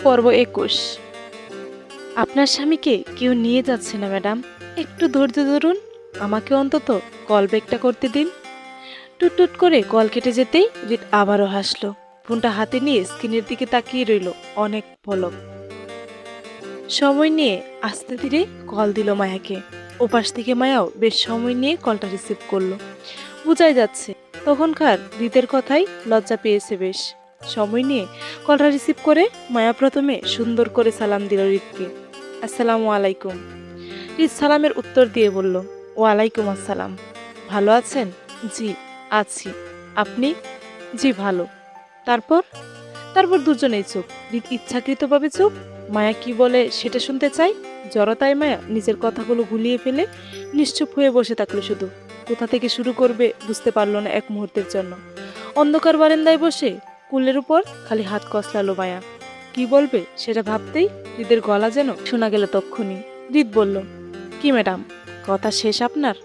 পর্ব ২১। আপনার স্বামীকে কেউ নিয়ে যাচ্ছে না ম্যাডাম, একটু ধৈর্য ধরুন, আমাকে অন্তত কল ব্যাকটা করতে দিন। টুট করে কল কেটে যেতেই রিত আবারও হাসলো। ফোনটা হাতে নিয়ে স্ক্রিনের দিকে তাকিয়ে রইল অনেক পলক। সময় নিয়ে আস্তে ধীরে কল দিল মায়াকে। ওপাশ থেকে মায়াও বেশ সময় নিয়ে কলটা রিসিভ করলো। বোঝাই যাচ্ছে তখনকার রিতের কথাই লজ্জা পেয়েছে বেশ। সময় নিয়ে কলটা রিসিভ করে মায়া প্রথমে সুন্দর করে সালাম দিল রিতকে। আসসালামু আলাইকুম। রিত সালামের উত্তর দিয়ে বলল, ওয়ালাইকুম আসসালাম। ভালো আছেন? জি আছি। আপনি? জি ভালো। তারপর তারপর দুজনেই চুপ। রিত ইচ্ছাকৃতভাবে চুপ। মায়া কি বলে সেটা শুনতে চাই। জড়তায় মায়া নিজের কথাগুলো গুলিয়ে ফেলে নিশ্চুপ হয়ে বসে থাকলো। শুধু কোথা থেকে শুরু করবে বুঝতে পারলো না এক মুহূর্তের জন্য। অন্ধকার বারান্দায় বসে কুলের উপর খালি হাত কসলালো মায়া। কি বলবে সেটা ভাবতেই হৃদের গলা যেন শোনা গেল তক্ষুনি। হৃদ বলল, কি ম্যাডাম, কথা শেষ আপনার?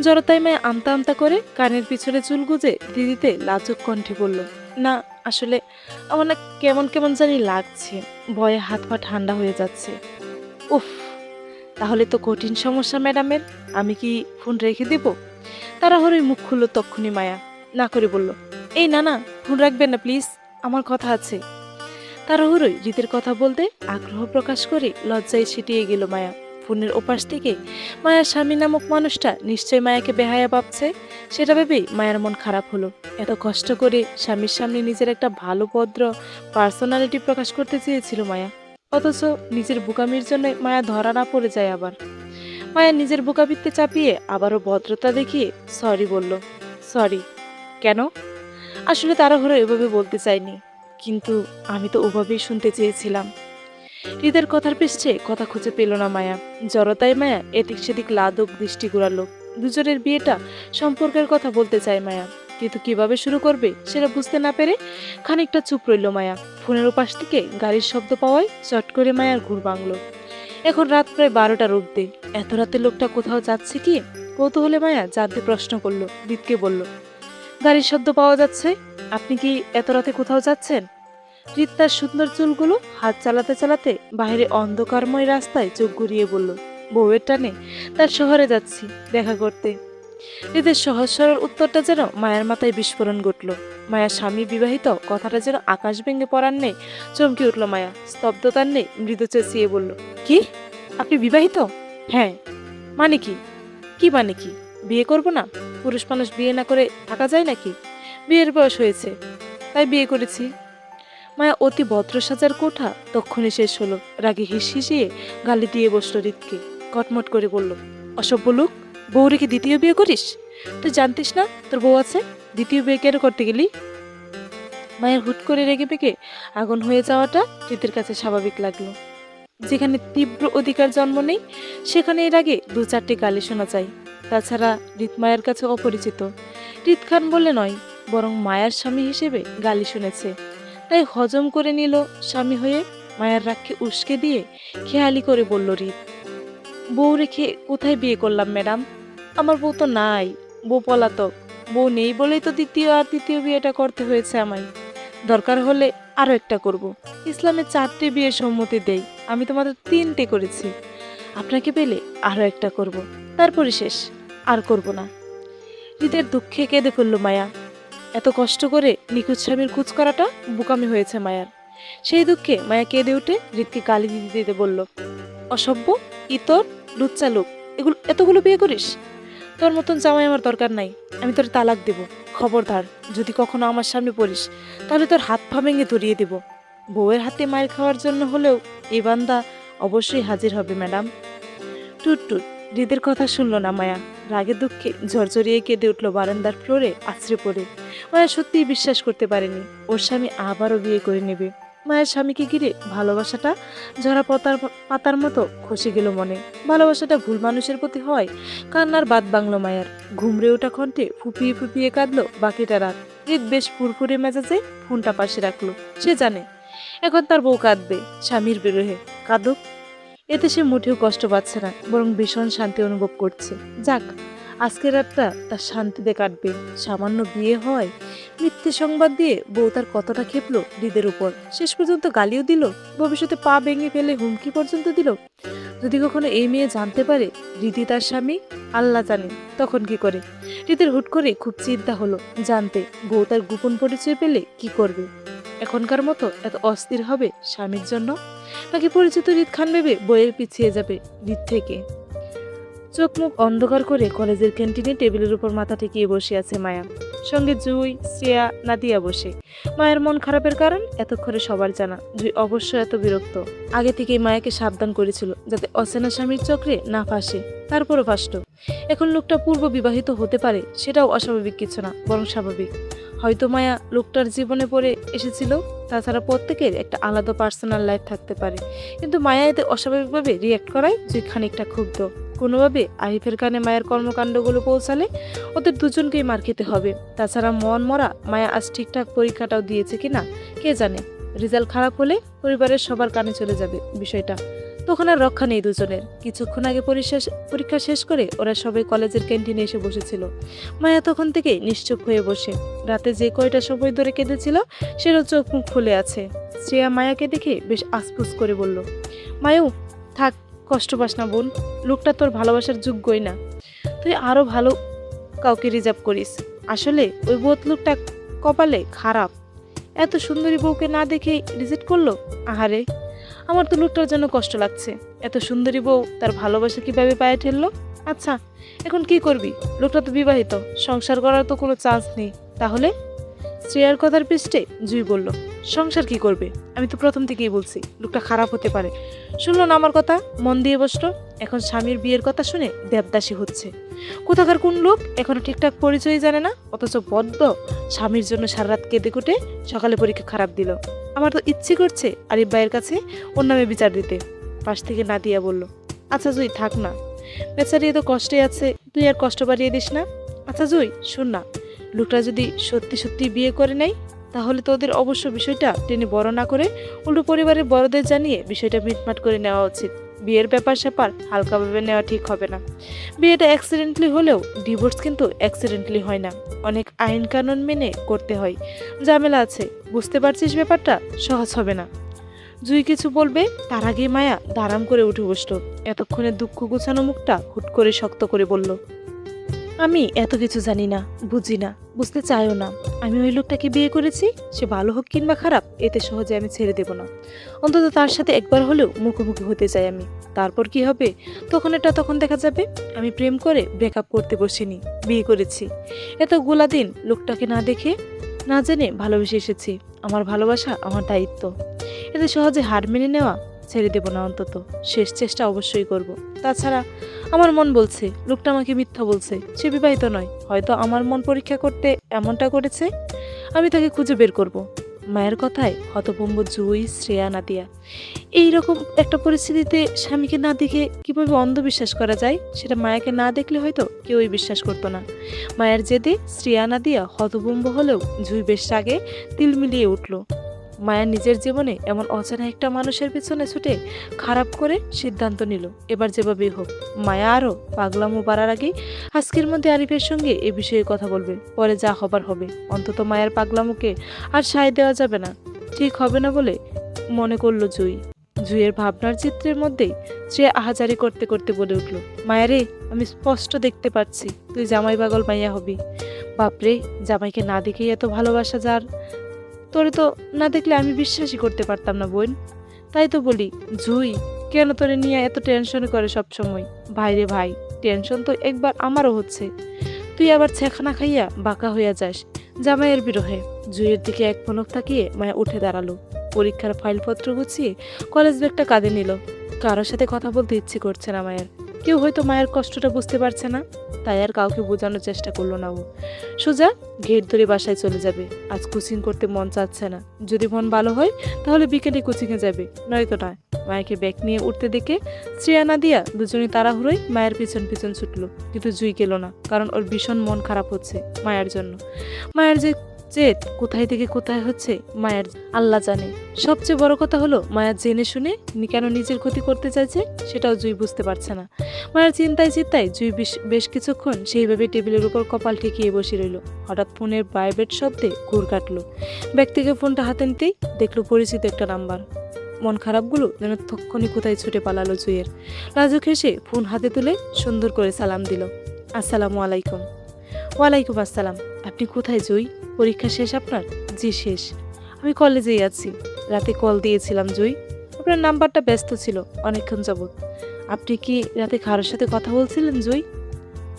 জড়তায় মায়া আমতা আমতা করে কানের পিছনে চুল গুজে দিদিতে লাজুক কণ্ঠে বলল, না আসলে আমার না কেমন কেমন জানি লাগছে, ভয়ে হাত পা ঠান্ডা হয়ে যাচ্ছে। উফ, তাহলে তো কঠিন সমস্যা ম্যাডামের। আমি কি ফোন রেখে দেব? তাড়াহুড়োই মুখ খুলল তক্ষুনি মায়া। না করে বলল, এই না না, ফোন রাখবেন না প্লিজ, আমার কথা আছে। তাড়াহুড়োই রীতির কথা বলতে আগ্রহ প্রকাশ করে লজ্জায় ছিটিয়ে গেল মায়া। ফোনের ওপাশ থেকে মায়ার স্বামী নামক মানুষটা নিশ্চয় মায়াকে বেহায়া ভাবছে। সেটা ভেবেই মায়ের মন খারাপ হলো। এত কষ্ট করে স্বামীর সামনে নিজের একটা ভালো ভদ্র পার্সোনালিটি প্রকাশ করতে চেয়েছিল মায়া, অথচ নিজের বোকামির জন্য মায়া ধরা না পড়ে যায়। আবার মায়া নিজের বোকামিতে চাপিয়ে আবারও ভদ্রতা দেখিয়ে সরি বলল। সরি? কেন? আসলে তাড়াহুড়ো এভাবে বলতে চাইনি, কিন্তু আমি তো ওভাবেই শুনতে চেয়েছিলাম। হৃদের কথার পৃষ্ঠে কথা খুঁজে পেল না মায়া। জড়তায় মায়া এদিক সেদিক লাদক দৃষ্টি ঘুরালো। দুজনের বিয়েটা সম্পর্কের কথা বলতে চায় মায়া, কিন্তু কিভাবে শুরু করবে সেটা বুঝতে না পেরে খানিকটা চুপ রইল মায়া। ফোনের ওপাশ থেকে গাড়ির শব্দ পাওয়ায় চট করে মায়ার ঘুর ভাঙল। এখন রাত প্রায় 12টার অব্দি। এত রাতে লোকটা কোথাও যাচ্ছে কি? কৌতূহলে মায়া জানতে প্রশ্ন করলো। হৃদকে বলল, গাড়ির শব্দ পাওয়া যাচ্ছে, আপনি কি এত রাতে কোথাও যাচ্ছেন? হৃদ তার সুন্দর চুলগুলো হাত চালাতে চালাতে বাইরে অন্ধকারময় রাস্তায় চোখ ঘুরিয়ে বলল, বউয়ের টানে তার শহরে যাচ্ছি দেখা করতে। হৃদের সহজ সরল উত্তরটা যেন মায়ের মাথায় বিস্ফোরণ ঘটল। মায়া স্বামী বিবাহিত কথাটা যেন আকাশ ভেঙে পড়ার নেই চমকে উঠল মায়া। স্তব্ধতার নেই মৃদু চেঁচিয়ে বলল, কি? আপনি বিবাহিত? হ্যাঁ। মানে কি? কি মানে কি? বিয়ে করব না? পুরুষ মানুষ বিয়ে না করে থাকা যায় নাকি? বিয়ের বয়স হয়েছে, তাই বিয়ে করেছি। মায়া অতি ভদ্র সাজার কোঠা তক্ষণে শেষ হলো। রাগে হিসিয়ে গালি দিয়ে বসলো হৃদকে। কটমট করে বলল, অসভ্য লোক, বউ রেখে দ্বিতীয় বিয়ে করিস? তুই জানতিস না তোর বউ আছে? দ্বিতীয় বিয়ে কেন করতে গেলি? মায়ের হুট করে রেগে পেকে আগুন হয়ে যাওয়াটা হৃদের কাছে স্বাভাবিক লাগলো। যেখানে তীব্র অধিকার জন্ম নেই সেখানে এর আগে দু চারটি গালি শোনা যায়। তাছাড়া হৃদ মায়ের কাছে অপরিচিত। হৃদ খান বলে নয়, বরং মায়ার স্বামী হিসেবে গালি শুনেছে, তাই হজম করে নিল স্বামী হয়ে। মায়ের রাগকে উস্কে দিয়ে খেয়ালি করে বলল হৃদ, বউ রেখে কোথায় বিয়ে করলাম ম্যাডাম? আমার বউ তো নাই, বউ পলাতক। বউ নেই বলেই তো দ্বিতীয় আর তৃতীয় বিয়েটা করতে হয়েছে আমায়। দরকার হলে আরো একটা করব। ইসলামে 4টে বিয়ের সম্মতি দেই, আমি তোমাদের 3টে করেছি। আপনাকে পেলে আরো একটা করব, তারপরে শেষ, আর করব না। হৃদের দুঃখে কেঁদে ফেলল মায়া। এত কষ্ট করে নিখুঁত স্বামীর খোঁজ করাটা বোকামি হয়েছে মায়ার। সেই দুঃখে মায়া কেঁদে উঠে হৃদকে গালি দিতে দিতে বলল, অসভ্য, ইতর, লুচ্চা লোক, এতগুলো বিয়ে করিস? তোর মতন জামাই আমার দরকার নাই, আমি তোর তালাক দেব। খবরদার যদি কখনো আমার সামনে পড়িস তাহলে তোর হাত পা ভেঙে ধরিয়ে দেব। বউয়ের হাতে মায়ের খাওয়ার জন্য হলেও এই বান্দা অবশ্যই হাজির হবে ম্যাডাম। টুট টুট। হৃদের কথা শুনল না মায়া। রাগে দুঃখে ঝরঝরিয়ে কেঁদে উঠল বারান্দার ফ্লোরে আছড়ে পড়ে। মায়া সত্যিই বিশ্বাস করতে পারেনি ওর স্বামী আবারও বিয়ে করে নেবে। মায়ের স্বামীকে ঘিরে ভালোবাসাটা ঝরা পাতার মতো খসে গেল মনে। ভালোবাসাটা ভুল মানুষের প্রতি হয়। কান্নার বাদ বাংলো মায়ার। ঘুমড়ে ওঠা কণ্ঠে ফুপিয়ে ফুপিয়ে কাঁদলো বাকিটা রাত। হৃদ বেশ ফুরফুরে মেজাজে ফোনটা পাশে রাখলো। সে জানে এখন তার বউ কাঁদবে স্বামীর বিরহে। কাঁদুক, এতে সে মোটেও কষ্ট পাচ্ছে না, বরং ভীষণ শান্তি অনুভব করছে। যাক, আজকের রাতটা তার শান্তিতে কাটবে। সামান্য বিয়ে হয়, মিথ্যে সংবাদ দিয়ে বউ তার কতটা খেপলো হৃদের উপর। শেষ পর্যন্ত গালিও দিল, ভবিষ্যতে পা ভেঙে ফেলে হুমকি পর্যন্ত দিল। যদি কখনো এই মেয়ে জানতে পারে হৃদি তার স্বামী, আল্লাহ জানে তখন কি করে। হৃদের হুট করে খুব চিন্তা হলো, জানতে বউ তার গোপন পরিচয় পেলে কি করবে। এখনকার মতো এত অস্থির হবে স্বামীর জন্য, নাকি পরিচিত হৃদ খান ভেবে বইয়ের পিছিয়ে যাবে হৃদ থেকে। চোখ মুখ অন্ধকার করে কলেজের ক্যান্টিনে টেবিলের উপর মাথা ঠেকিয়ে বসে আছে মায়া, সঙ্গে জুই, শ্রেয়া, নাদিয়া বসে। মায়ের মন খারাপের কারণ এতক্ষণে সবার জানা। জুই অবশ্য এত বিরক্ত, আগে থেকেই মায়াকে সাবধান করেছিল যাতে অচেনা স্বামীর চক্রে না ফাঁসে, তারপরও ফাঁসত। এখন লোকটা পূর্ব বিবাহিত হতে পারে, সেটাও অস্বাভাবিক কিছু না, বরং স্বাভাবিক। হয়তো মায়া লোকটার জীবনে পড়ে এসেছিল, তাছাড়া প্রত্যেকের একটা আলাদা পার্সোনাল লাইফ থাকতে পারে। কিন্তু মায়া এতে অস্বাভাবিকভাবে রিয়াক্ট করায় জুই খানিকটা ক্ষুব্ধ। কোনোভাবে আরিফের কানে মায়ের কর্মকাণ্ডগুলো পৌঁছালে ওদের দুজনকেই মার খেতে হবে। তাছাড়া মন মরা মায়া আজ ঠিকঠাক পরীক্ষাটাও দিয়েছে কিনা কে জানে। রেজাল্ট খারাপ হলে পরিবারের সবার কানে চলে যাবে বিষয়টা, তখন আর রক্ষা নেই দুজনের। কিছুক্ষণ আগে পরীক্ষা শেষ করে ওরা সবাই কলেজের ক্যান্টিনে এসে বসেছিল। মায়া তখন থেকে নিশ্চুপ হয়ে বসে, রাতে যে কয়টা সময় ধরে কেঁদেছিল সেটাও চোখ মুখ খুলে আছে। শ্রেয়া মায়াকে দেখে বেশ আফসোস করে বলল, মায়ু থাক, কষ্ট পাস না বোন, লোকটা তোর ভালোবাসার যোগ্যই না, তুই আরো ভালো কাউকে রিজার্ভ করিস। আসলে ওই বোধ লোকটা কপালে খারাপ, এত সুন্দরী বউকে না দেখে রিজেক্ট করলো। আহারে, আমার তো লোকটার জন্য কষ্ট লাগছে। এত সুন্দরী বউ তার ভালোবাসা কিভাবে পায়ে ঠেললো। আচ্ছা, এখন কি করবি? লোকটা তো বিবাহিত, সংসার করার তো কোনো চান্স নেই। তাহলে? শ্রেয়ার কথার পৃষ্ঠে জুই বলল, সংসার কি করবে? আমি তো প্রথম থেকেই বলছি লোকটা খারাপ হতে পারে। শুনলো না আমার কথা, মন দিয়ে বসলো। এখন স্বামীর বিয়ের কথা শুনে দেবদাসী হচ্ছে। কোথাকার কোন লোক এখনো ঠিকঠাক পরিচয় জানে না, অথচ বদ্ধ স্বামীর জন্য সারা রাত কেঁদে কুটে সকালে পরীক্ষা খারাপ দিল। আমার তো ইচ্ছে করছে আরিফ ভাইয়ের কাছে ওর নামে বিচার দিতে। পাশ থেকে নাদিয়া বলল, আচ্ছা জুই থাক না, বেচারি তো কষ্টে আছে, তুই আর কষ্ট বাড়িয়ে দিস না। আচ্ছা জুই শোন না, লোকটা যদি সত্যি সত্যি বিয়ে করে নেয় তাহলে তো ওদের অবশ্য বিষয়টা টেনে বড় না করে উল্টো পরিবারের বড়দের জানিয়ে বিষয়টা মিটমাট করে নেওয়া উচিত। বিয়ের ব্যাপার স্যাপার হালকাভাবে নেওয়া ঠিক হবে না। বিয়েটা অ্যাক্সিডেন্টলি হলেও ডিভোর্স কিন্তু অ্যাক্সিডেন্টলি হয় না, অনেক আইন কানুন মেনে করতে হয়, ঝামেলা আছে। বুঝতে পারছিস ব্যাপারটা সহজ হবে না। জুই কিছু বলবে তার আগে মায়া দাঁড়াম করে উঠে বসলো। এতক্ষণে দুঃখ গুছানো মুখটা হুট করে শক্ত করে বলল, আমি এত কিছু জানি না, বুঝি না, বুঝতে চাইও না। আমি ওই লোকটাকে বিয়ে করেছি, সে ভালো হোক কিংবা খারাপ এতে সহজে আমি ছেড়ে দেব না। অন্তত তার সাথে একবার হলেও মুখোমুখি হতে চাই আমি। তারপর কি হবে তখন এটা তখন দেখা যাবে। আমি প্রেম করে ব্রেকআপ করতে বসিনি, বিয়ে করেছি। এতগুলা দিন লোকটাকে না দেখে না জেনে ভালোবেসে এসেছি। আমার ভালোবাসা আমার দায়িত্ব, এতে সহজে হার মেনে নেওয়া ছেড়ে দেব না। অন্তত শেষ চেষ্টা অবশ্যই করব। তাছাড়া আমার মন বলছে লোকটা আমাকে মিথ্যা বলছে, সে বিবাহিত নয়। হয়তো আমার মন পরীক্ষা করতে এমনটা করেছে, আমি তাকে খুঁজে বের করব। মায়ের কথায় হতভম্ব জুই, শ্রেয়া, নাদিয়া। এইরকম একটা পরিস্থিতিতে স্বামীকে না দেখে কিভাবে অন্ধবিশ্বাস করা যায় সেটা মায়াকে না দেখলে হয়তো কেউই বিশ্বাস করতো না। মায়ের জেদে শ্রেয়া, নাদিয়া হতভম্ব হলেও জুই বেশ রাগে তিল মিলিয়ে উঠল। মায়া নিজের জীবনে এমন অচেনা একটা মানুষের পিছনে ছুটে খারাপ করে সিদ্ধান্ত নিল এবার যেভাবেই হোক মায়া আরও পাগলামো বাড়ার আগেই আজকের মধ্যে আরিফের সঙ্গে এ বিষয়ে কথা বলবে। পরে যা হবার হবে, অন্তত মায়ের পাগলামোকে আর সায় দেওয়া যাবে না। ঠিক হবে না বলে মনে করল জুই। জুইয়ের ভাবনার চিত্রের মধ্যেই সে আহাজারি করতে করতে বলে উঠল, মায়ারে, আমি স্পষ্ট দেখতে পাচ্ছি তুই জামাই পাগল মাইয়া হবি। বাপরে, জামাইকে না দেখেই এত ভালোবাসা যার, তোরে তো না দেখলে আমি বিশ্বাসই করতে পারতাম না বোন। তাই তো বলি জুই, কেন তোরে নিয়ে এত টেনশন করে সব সময়? ভাইরে ভাই, টেনশন তো একবার আমারও হচ্ছে, তুই আবার ছেখানা খাইয়া বাঁকা হইয়া যাস জামাইয়ের বিরহে। জুইয়ের দিকে এক পলক তাকিয়ে মায়া উঠে দাঁড়ালো, পরীক্ষার ফাইলপত্র গুছিয়ে কলেজ ব্যাগটা কাঁধে নিল। কারোর সাথে কথা বলতে ইচ্ছে করছে না মায়ের। কেউ হয়তো মায়ের কষ্টটা বুঝতে পারছে না, তাই আর কাউকে বোঝানোর চেষ্টা করলো না ও। সোজা গেট ধরে বাসায় চলে যাবে। আজ কোচিং করতে মন চাচ্ছে না। যদি মন ভালো হয় তাহলে বিকেলে কোচিংয়ে যাবে, নয়তো নয়। মায়াকে ব্যাগ নিয়ে উঠতে দেখে শ্রেয়া, নাদিয়া দুজনেই তাড়াহুড়োয় মায়ের পিছন পিছন ছুটলো। কিন্তু জুই গেল না, কারণ ওর ভীষণ মন খারাপ হচ্ছে মায়ের জন্য। মায়ের যে জেদ কোথায় থেকে কোথায় হচ্ছে মায়ার আল্লাহ জানে। সবচেয়ে বড় কথা হলো মায়া জেনে শুনে কেন নিজের ক্ষতি করতে চাইছে সেটাও জুই বুঝতে পারছে না। মায়ের চিন্তায় চিন্তায় জুই বেশ কিছুক্ষণ সেইভাবে টেবিলের উপর কপাল ঠেকিয়ে বসে রইল। হঠাৎ ফোনের ভাইব্রেট শব্দে ঘুর কাটলো। ব্যাগ থেকে ফোনটা হাতে নিতেই দেখলো পরিচিত একটা নাম্বার। মন খারাপগুলো যেন তক্ষণি কোথায় ছুটে পালালো জুইয়ের। লাজুক হেসে ফোন হাতে তুলে সুন্দর করে সালাম দিল। আসসালামু আলাইকুম। ওয়ালাইকুম আসসালাম। আপনি কোথায় জুই? পরীক্ষা শেষ আপনার? জি শেষ। আমি কলেজেই আছি। রাতে কল দিয়েছিলাম জুই, আপনার নাম্বারটা ব্যস্ত ছিল অনেকক্ষণ যাবৎ। আপনি কি রাতে কারোর সাথে কথা বলছিলেন জুই?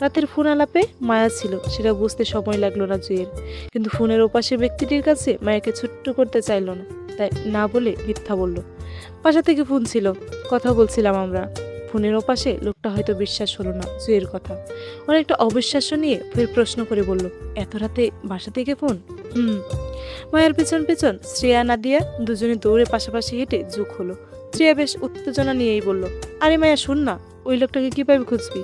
রাতের ফোন আলাপে মায়া ছিল সেটা বুঝতে সময় লাগলো না জুইয়ের, কিন্তু ফোনের ওপাশে ব্যক্তিটির কাছে মায়াকে ছোট্ট করতে চাইল না, তাই না বলে মিথ্যা বলল। বাসা থেকে ফোন ছিল, কথা বলছিলাম আমরা। ফোনের ওপাশে লোকটা হয়তো বিশ্বাস হলো না জুইয়ের কথা, অনেকটা অবিশ্বাস্য নিয়ে ফের প্রশ্ন করে বলল, এত রাতে বাসা থেকে ফোন? মায়ের পেছন পেছন শ্রেয়া নাদিয়া দুজনে দৌড়ে পাশাপাশি হেঁটে যুগ হলো। শ্রেয়া বেশ উত্তেজনা নিয়েই বলল, আরে মায়া শোন না, ওই লোকটাকে কিভাবে খুঁজবি?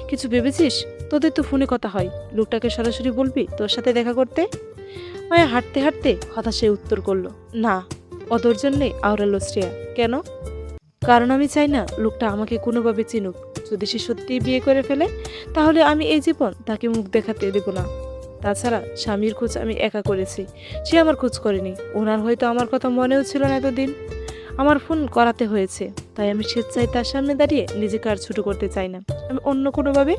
কিছু ভেবেছিস? তোদের তো ফোনে কথা হয়, লোকটাকে সরাসরি বলবি তোর সাথে দেখা করতে? মায়া হাঁটতে হাঁটতে হতাশায় উত্তর করলো, না। অদর জন্যে আওড়ালো শ্রেয়া। কেন? কারণ আমি চাই না লোকটা আমাকে কোনোভাবে চিনুক। যদি সে সত্যিই বিয়ে করে ফেলে তাহলে আমি এই জীবন তাকে মুখ দেখাতে দেব না। তাছাড়া স্বামীর খোঁজ আমি একা করেছি, সে আমার খোঁজ করেনি। ওনার হয়তো আমার কথা মনেও ছিল না এতদিন, আমার ফোন করাতে হয়েছে। তাই আমি স্বেচ্ছায় তার সামনে দাঁড়িয়ে নিজেকে আর ছোট করতে চাই না। আমি অন্য কোনোভাবে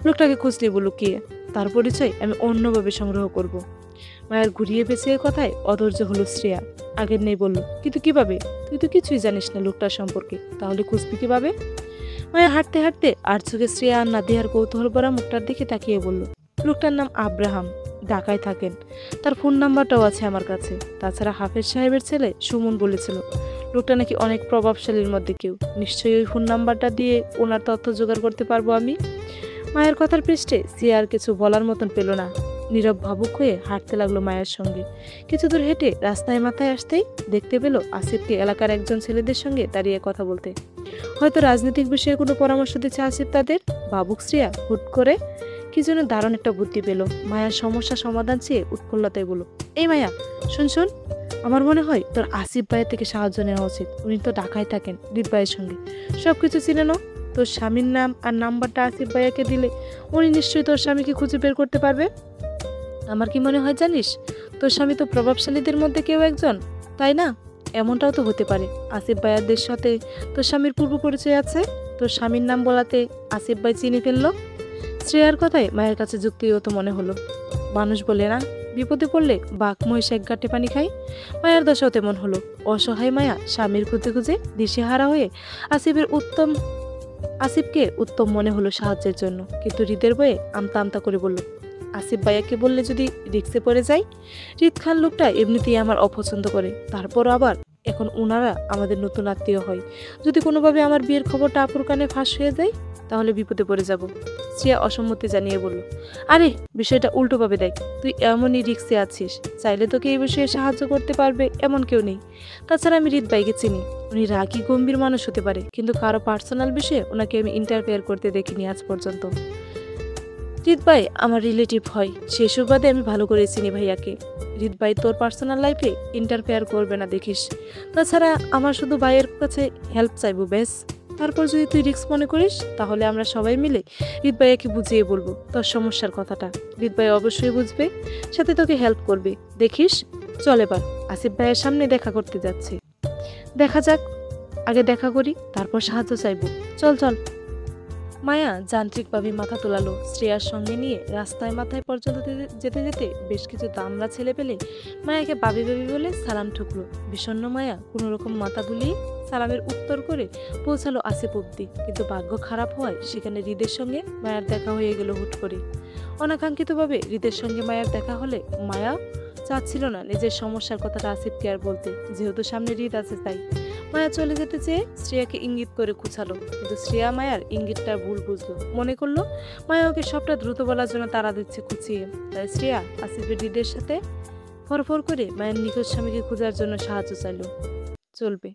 লোকটাকে খোঁজ নেব লুকিয়ে, তার পরিচয় আমি অন্যভাবে সংগ্রহ করব। মায়ের ঘুরিয়ে পেঁচিয়ে কথায় অধৈর্য হলো শ্রেয়া। আগের নেই বলল, কিন্তু কিভাবে? তুই তো কিছুই জানিস না লোকটার সম্পর্কে, তাহলে খুঁজবি কিভাবে? মায়া হাঁটতে হাঁটতে আর চোখে শ্রেয়া আর নাদিয়ার কৌতূহল ভরা মুখটার দিকে তাকিয়ে বলল, লোকটার নাম আব্রাহাম, ঢাকায় থাকেন। তার ফোন নাম্বারটাও আছে আমার কাছে। তাছাড়া হাফেজ সাহেবের ছেলে সুমন বলেছিল লোকটা নাকি অনেক প্রভাবশালীর মধ্যে কেউ। নিশ্চয়ই ওই ফোন নাম্বারটা দিয়ে ওনার তথ্য জোগাড় করতে পারবো আমি। মায়ের কথার পৃষ্ঠে সে আর কিছু বলার মতন পেল না। নীরব ভাবুক হয়ে হাঁটতে লাগলো মায়ের সঙ্গে। কিছু দূর হেঁটে রাস্তায় মাথায় আসতেই দেখতে পেল আসিফকে এলাকার একজন ছেলেদের সঙ্গে দাঁড়িয়ে কথা বলতে। হয়তো রাজনৈতিক বিষয়ে কোনো পরামর্শ দিচ্ছে আসিফ তাদের। ভাবুক শ্রেয়া হুট করে কি যেন দারুণ একটা বুদ্ধি পেল। মায়ার সমস্যা সমাধান চেয়ে উৎফুল্লতায় বলল, এই মায়া শুন শুন, আমার মনে হয় তোর আসিফ ভাইয়ের থেকে সাহায্য নেওয়া উচিত। উনি তো ঢাকায় থাকেন হৃদ ভাইয়ের সঙ্গে, সবকিছু চিনে নাও। তোর স্বামীর নাম আর নাম্বারটা আসিফ ভাইয়াকে দিলে উনি নিশ্চয়ই তোর স্বামীকে খুঁজে বের করতে পারবে। আমার কি মনে হয় জানিস, তোর স্বামী তো প্রভাবশালীদের মধ্যে কেউ একজন, তাই না? এমনটাও তো হতে পারে আসিফ ভাইয়াদের সাথে তোর স্বামীর পূর্ব পরিচয় আছে। তোর স্বামীর নাম বলাতে আসিফ ভাই চিনে ফেললো। শ্রেয়ার কথায় মায়ের কাছে যুক্তিগত মনে হলো। মানুষ বলে না, বিপদে পড়লে বাঘ মহিষ এক গাঁটে পানি খায়। মায়ের দশাও তেমন হলো। অসহায় মায়া স্বামীর খুঁজে খুঁজে দিশেহারা হয়ে আসিফকে উত্তম মনে হলো সাহায্যের জন্য, কিন্তু হৃদের বয়ে আমতা আমতা করে বলল, আসিফ ভাইয়াকে বললে যদি রিক্সে পড়ে যায়। হৃদ খান লোকটা এমনিতেই আমার অপছন্দ করে, তারপর আবার এখন ওনারা আমাদের নতুন আত্মীয় হয়। যদি কোনোভাবে আমার বিয়ের খবরটা আপুর কানে ফাঁস হয়ে যায় তাহলে বিপদে পড়ে যাব। শ্রেয়া অসম্মতি জানিয়ে বলল, আরে বিষয়টা উল্টোভাবে দেখ, তুই এমনই রিক্সে আছিস, চাইলে তোকে এই বিষয়ে সাহায্য করতে পারবে এমন কেউ নেই। তাছাড়া আমি হৃদ ভাইকে চিনি, উনি রাগী গম্ভীর মানুষ হতে পারে, কিন্তু কারো পার্সোনাল বিষয়ে ওনাকে আমি ইন্টারফেয়ার করতে দেখিনি আজ পর্যন্ত। হৃদ ভাই আমার রিলেটিভ হয়, সে সুবাদে আমি ভালো করে চিনি ভাইয়াকে। হৃদ ভাই তোর পার্সোনাল লাইফে ইন্টারফেয়ার করবে না দেখিস। তাছাড়া আমার শুধু ভাইয়ের কাছে হেল্প চাইবো ব্যাস। তারপর যদি তুই রিস্ক মনে করিস তাহলে আমরা সবাই মিলে হৃদ ভাইয়াকে বুঝিয়ে বলবো তোর সমস্যার কথাটা। হৃদ ভাই অবশ্যই বুঝবে, সাথে তোকে হেল্প করবে দেখিস। চল এবার আসিফ ভাইয়ের সামনে দেখা করতে যাচ্ছে। দেখা যাক, আগে দেখা করি তারপর সাহায্য চাইবো। চল চল। মায়া যান্ত্রিকভাবে মাথা তোলালো। শ্রেয়ার সঙ্গে নিয়ে রাস্তায় মাথায় পর্যন্ত যেতে যেতে বেশ কিছু দামড়া ছেলে পেলে মায়াকে বাবি বাবি বলে সালাম ঠুকলো। বিষণ্ণ মায়া কোনো রকম মাথা দুলিয়ে সালামের উত্তর করে পৌঁছালো আসিফ অব্দি, কিন্তু ভাগ্য খারাপ হওয়ায় সেখানে হৃদের সঙ্গে মায়ার দেখা হয়ে গেল হুট করে। অনাকাঙ্ক্ষিতভাবে হৃদের সঙ্গে মায়ার দেখা হলে মায়া চাচ্ছিল না নিজের সমস্যার কথাটা আসিফকে আর বলতে, যেহেতু সামনে হৃদ আছে তাই। মায়া চলে যেতে চেয়ে শ্রেয়াকে ইঙ্গিত করে খুঁচালো, কিন্তু শ্রেয়া মায়ার ইঙ্গিতটা ভুল বুঝলো। মনে করলো মায়া ওকে সবটা দ্রুত বলার জন্য তাড়া দিচ্ছে খুঁচিয়ে। তাই শ্রেয়া আসিফের হৃদের সাথে ফরফর করে মায়ের নিখোঁজ স্বামীকে খোঁজার জন্য সাহায্য চাইলো। চলবে।